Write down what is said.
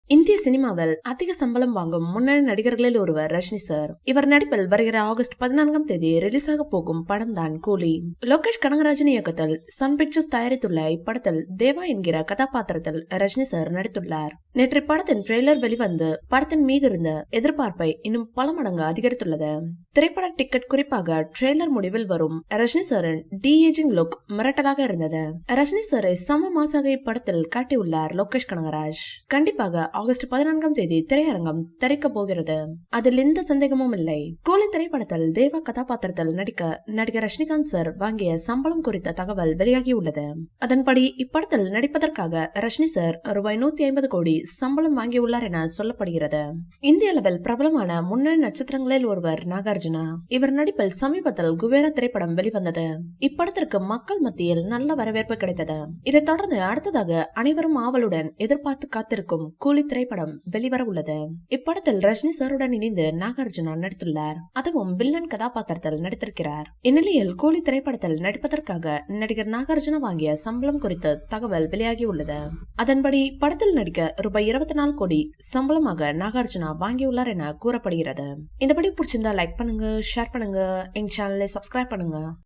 இந்திய சினிமாவில் அதிக சம்பளம் வாங்கும் முன்னணி நடிகர்களில் ஒருவர் ரஜினி சார். இவர் நடிப்பில் வருகிற ஆகஸ்ட் 14ஆம் தேதி ரிலீஸ் ஆக போகும் படம் தான் கூலி. லோகேஷ் கனகராஜன் இயக்கத்தில் சன் பிக்சர்ஸ் தயாரித்துள்ள இப்படத்தில் தேவா என்கிற கதாபாத்திரத்தில் ரஜினி சார் நடித்துள்ளார். நேற்று படத்தின் ட்ரெய்லர் வெளிவந்து படத்தின் மீது இருந்த எதிர்பார்ப்பை இன்னும் பல மடங்கு அதிகரித்துள்ளது. திரைப்பட டிக்கெட் குறிப்பாக ட்ரெய்லர் முடிவில் வரும் ரஜினி சாரின் டி ஏஜிங் லுக் மிரட்டலாக இருந்தது. ரஜினி சாரை சம மாசாக இப்படத்தில் காட்டியுள்ளார் லோகேஷ் கனகராஜ். கண்டிப்பாக ஆகஸ்ட் 14ஆம் தேதி திரையரங்கம் திறக்க போகிறது. அதில் எந்த சந்தேகமும் இல்லை. கூலி திரைப்படத்தில் தேவா கதாபாத்திரத்தில் நடிக்க நடிகர் ரஜினிகாந்த் சார் வாங்கிய சம்பளம் குறித்த தகவல் வெளியாகியுள்ளது. அதன்படி இப்படத்தில் நடிப்பதற்காக ரஜினி சார் ரூபாய் 150 கோடி சம்பளம் வாங்கியுள்ளார் என சொல்லப்படுகிறது. இந்திய அளவில் பிரபலமான முன்னணி நட்சத்திரங்களில் ஒருவர் நாகார்ஜுனா. இவர் நடிப்பில் சமீபத்தில் குபேரா திரைப்படம் வெளிவந்தது. இப்படத்திற்கு மக்கள் மத்தியில் நல்ல வரவேற்பு கிடைத்தது. இதைத் தொடர்ந்து அடுத்ததாக அனைவரும் ஆவலுடன் எதிர்பார்த்து காத்திருக்கும் கூலி திரைப்படம் வெளிவர உள்ளது. இப்படத்தில் ரஜினி சாருடன் இணைந்து நாகார்ஜுனா நடித்துள்ளார். அதுவும் வில்லன் கதாபாத்திரத்தில் நடித்திருக்கிறார். இந்நிலையில் கூலி திரைப்படத்தில் நடிப்பதற்காக நடிகர் நாகார்ஜுனா வாங்கிய சம்பளம் குறித்த தகவல் வெளியாகியுள்ளது. அதன்படி படத்தில் நடிக்க ரூபாய் 24 கோடி சம்பளமாக நாகார்ஜுனா வாங்கியுள்ளார் என கூறப்படுகிறது. இந்த படி பிடிச்சிருந்தா லைக் பண்ணுங்க, ஷேர் பண்ணுங்க, எங்க சேனலை சப்ஸ்கிரைப் பண்ணுங்க.